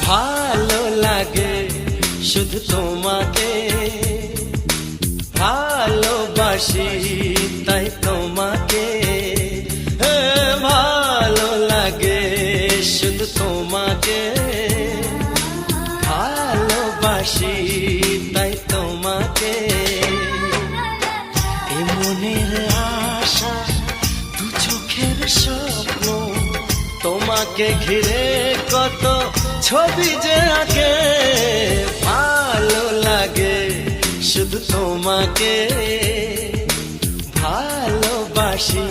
ভালো লাগে শুধু তোমাকে, ভালোবাসি তাই তোমাকে। ভালো লাগে শুধু তোমাকে, ভালোবাসি তাই তোমাকে। এ মনের আশা দু চোখের স্বপ্ন, তোমাকে ঘিরে কত ছবি যে আঁকে। ভালো লাগে শুধু তোমাকে, ভালোবাসি